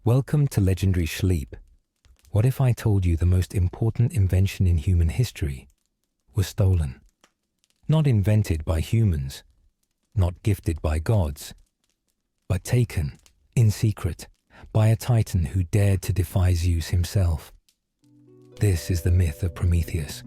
Welcome to Legendary Shleep. What if I told you the most important invention in human history was stolen? Not invented by humans, not gifted by gods, but taken, in secret, by a titan who dared to defy Zeus himself. This is the myth of Prometheus.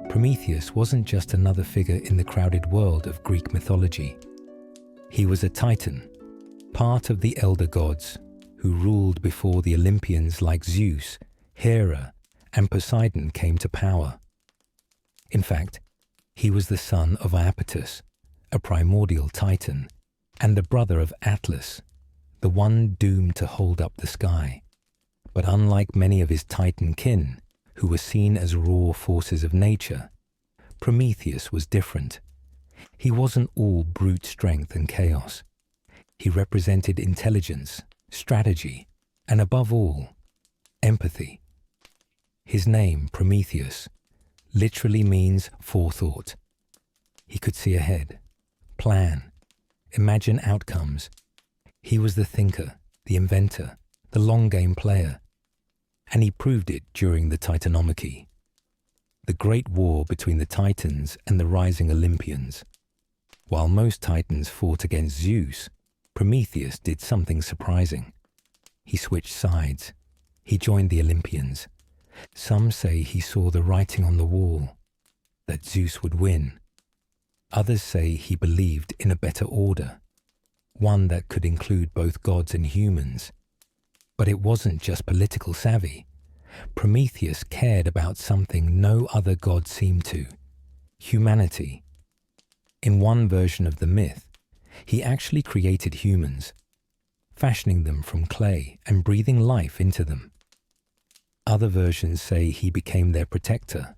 Prometheus wasn't just another figure in the crowded world of Greek mythology. He was a titan, part of the elder gods, who ruled before the Olympians like Zeus, Hera, and Poseidon came to power. In fact, he was the son of Iapetus, a primordial titan, and the brother of Atlas, the one doomed to hold up the sky. But unlike many of his titan kin, who were seen as raw forces of nature, Prometheus was different. He wasn't all brute strength and chaos. He represented intelligence, strategy, and above all, empathy. His name, Prometheus, literally means forethought. He could see ahead, plan, imagine outcomes. He was the thinker, the inventor, the long-game player, and he proved it during the Titanomachy, the great war between the Titans and the rising Olympians. While most Titans fought against Zeus, Prometheus did something surprising. He switched sides. He joined the Olympians. Some say he saw the writing on the wall, that Zeus would win. Others say he believed in a better order, one that could include both gods and humans. But it wasn't just political savvy. Prometheus cared about something no other god seemed to: humanity. In one version of the myth, he actually created humans, fashioning them from clay and breathing life into them. Other versions say he became their protector,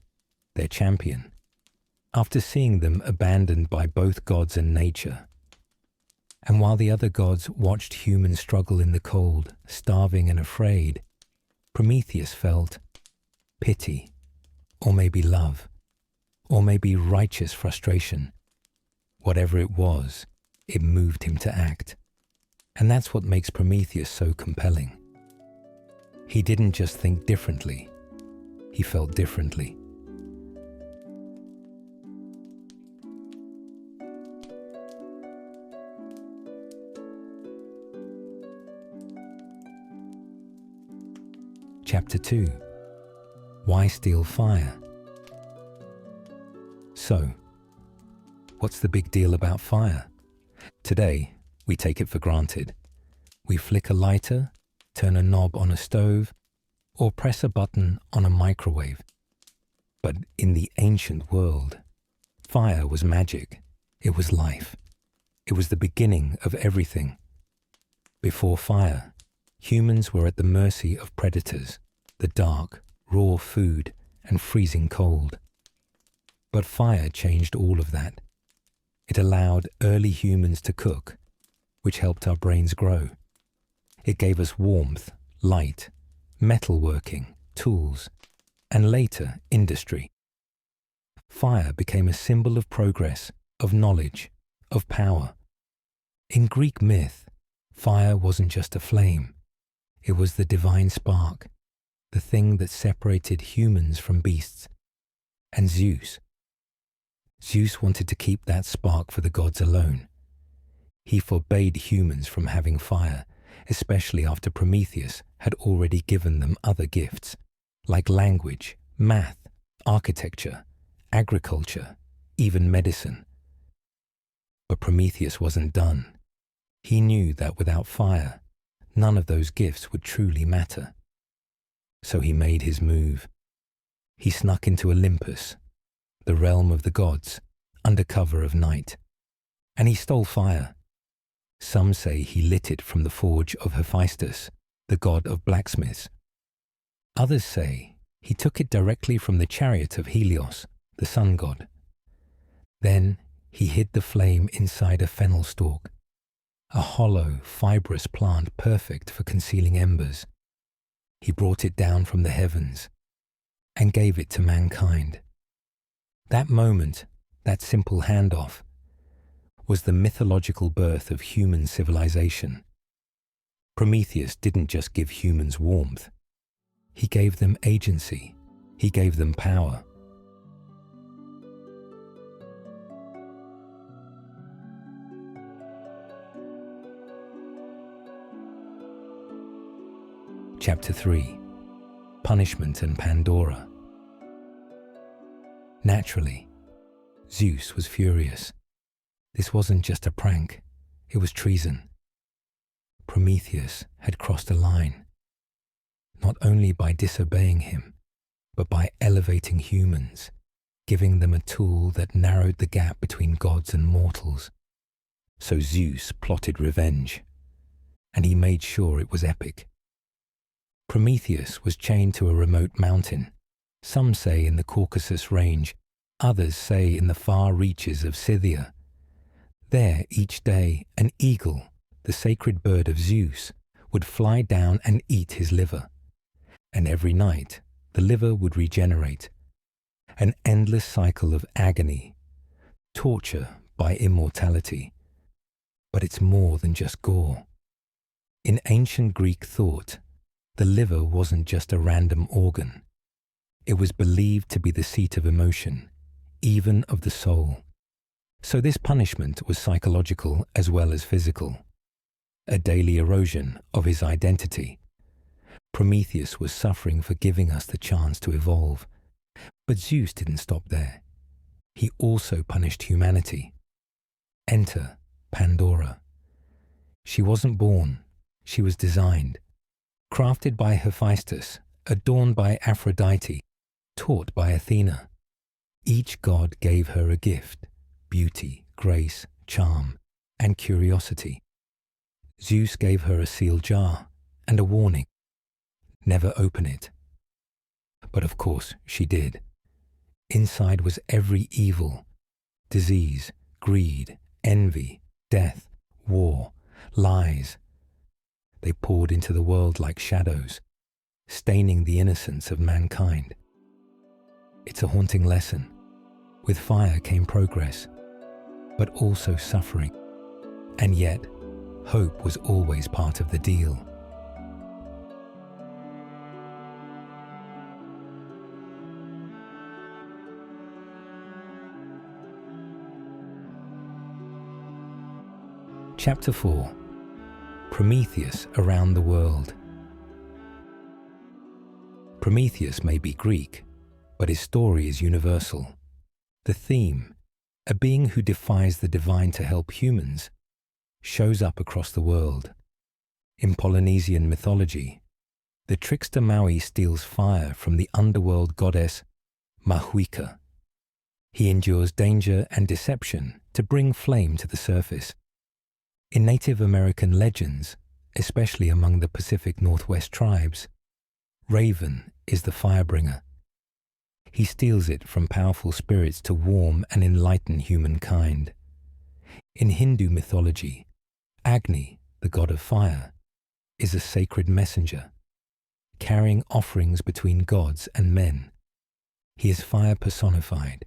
their champion, after seeing them abandoned by both gods and nature. And while the other gods watched humans struggle in the cold, starving and afraid, Prometheus felt pity, or maybe love, or maybe righteous frustration. Whatever it was, it moved him to act. And that's what makes Prometheus so compelling. He didn't just think differently, he felt differently. Chapter 2. Why steal fire? So, what's the big deal about fire? Today, we take it for granted. We flick a lighter, turn a knob on a stove, or press a button on a microwave. But in the ancient world, fire was magic. It was life. It was the beginning of everything. Before fire, humans were at the mercy of predators, the dark, raw food, and freezing cold. But fire changed all of that. It allowed early humans to cook, which helped our brains grow. It gave us warmth, light, metalworking, tools, and later industry. Fire became a symbol of progress, of knowledge, of power. In Greek myth, fire wasn't just a flame. It was the divine spark, the thing that separated humans from beasts. And Zeus wanted to keep that spark for the gods alone. He forbade humans from having fire, especially after Prometheus had already given them other gifts, like language, math, architecture, agriculture, even medicine. But Prometheus wasn't done. He knew that without fire, none of those gifts would truly matter. So he made his move. He snuck into Olympus, the realm of the gods, under cover of night. And he stole fire. Some say he lit it from the forge of Hephaestus, the god of blacksmiths. Others say he took it directly from the chariot of Helios, the sun god. Then he hid the flame inside a fennel stalk, a hollow, fibrous plant perfect for concealing embers. He brought it down from the heavens and gave it to mankind, That moment, that simple handoff, was the mythological birth of human civilization. Prometheus didn't just give humans warmth. He gave them agency. He gave them power. Chapter 3. Punishment and Pandora. Naturally, Zeus was furious. This wasn't just a prank, it was treason. Prometheus had crossed a line, not only by disobeying him, but by elevating humans, giving them a tool that narrowed the gap between gods and mortals. So Zeus plotted revenge, and he made sure it was epic. Prometheus was chained to a remote mountain, some say in the Caucasus range, others say in the far reaches of Scythia. There, each day, an eagle, the sacred bird of Zeus, would fly down and eat his liver. And every night, the liver would regenerate. An endless cycle of agony, torture by immortality. But it's more than just gore. In ancient Greek thought, the liver wasn't just a random organ. It was believed to be the seat of emotion, even of the soul. So this punishment was psychological as well as physical. A daily erosion of his identity. Prometheus was suffering for giving us the chance to evolve. But Zeus didn't stop there. He also punished humanity. Enter Pandora. She wasn't born, she was designed. Crafted by Hephaestus, adorned by Aphrodite, taught by Athena. Each god gave her a gift: beauty, grace, charm, and curiosity. Zeus gave her a sealed jar and a warning: never open it. But of course she did. Inside was every evil: disease, greed, envy, death, war, lies. They poured into the world like shadows, staining the innocence of mankind. It's a haunting lesson. With fire came progress, but also suffering. And yet, hope was always part of the deal. Chapter 4. Prometheus around the world. Prometheus may be Greek, but his story is universal. The theme, a being who defies the divine to help humans, shows up across the world. In Polynesian mythology, the trickster Maui steals fire from the underworld goddess Mahuika. He endures danger and deception to bring flame to the surface. In Native American legends, especially among the Pacific Northwest tribes, Raven is the firebringer. He steals it from powerful spirits to warm and enlighten humankind. In Hindu mythology, Agni, the god of fire, is a sacred messenger, carrying offerings between gods and men. He is fire personified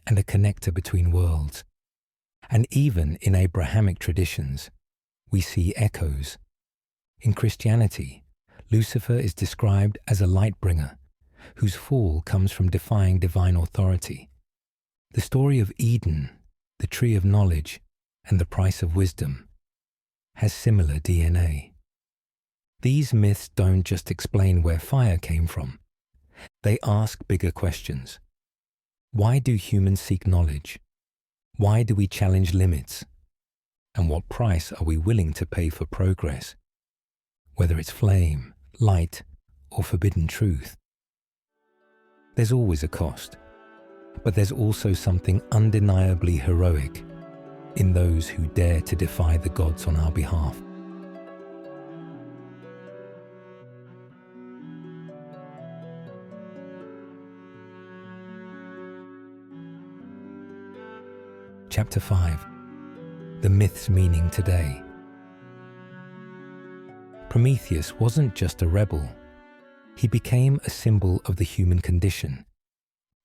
and a connector between worlds. And even in Abrahamic traditions, we see echoes. In Christianity, Lucifer is described as a light bringer, whose fall comes from defying divine authority. The story of Eden, the tree of knowledge, and the price of wisdom has similar DNA. These myths don't just explain where fire came from. They ask bigger questions. Why do humans seek knowledge? Why do we challenge limits? And what price are we willing to pay for progress? Whether it's flame, light, or forbidden truth. There's always a cost, but there's also something undeniably heroic in those who dare to defy the gods on our behalf. Chapter 5. The myth's meaning today. Prometheus wasn't just a rebel. He became a symbol of the human condition,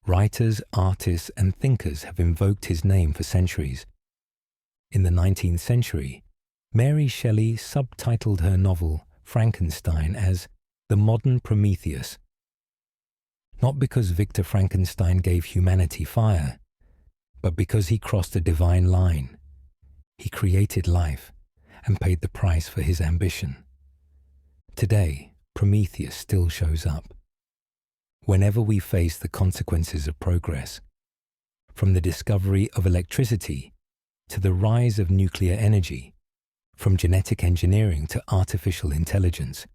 Writers, artists, and thinkers have invoked his name for centuries. In the 19th century, Mary Shelley subtitled her novel Frankenstein as the modern Prometheus. Not because Victor Frankenstein gave humanity fire, but because he crossed a divine line. He created life and paid the price for his ambition. Today, Prometheus still shows up. Whenever we face the consequences of progress, from the discovery of electricity to the rise of nuclear energy, from genetic engineering to artificial intelligence,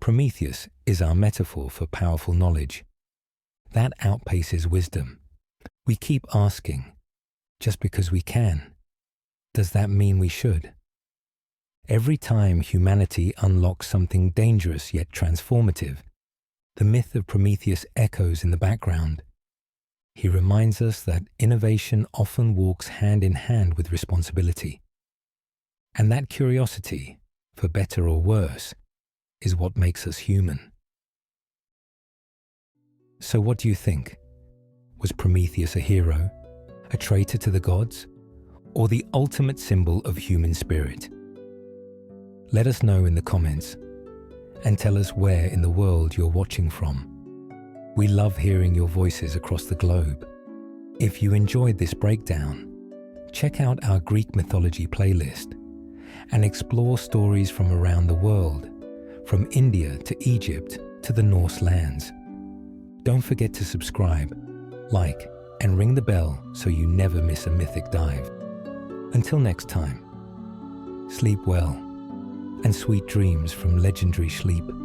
Prometheus is our metaphor for powerful knowledge. That outpaces wisdom. We keep asking, just because we can, does that mean we should? Every time humanity unlocks something dangerous yet transformative, the myth of Prometheus echoes in the background. He reminds us that innovation often walks hand in hand with responsibility. And that curiosity, for better or worse, is what makes us human. So what do you think? Was Prometheus a hero, a traitor to the gods, or the ultimate symbol of human spirit? Let us know in the comments, and tell us where in the world you're watching from. We love hearing your voices across the globe. If you enjoyed this breakdown, check out our Greek mythology playlist and explore stories from around the world, from India to Egypt to the Norse lands. Don't forget to subscribe, like, and ring the bell so you never miss a mythic dive. Until next time, sleep well and sweet dreams from Legendary Shleep.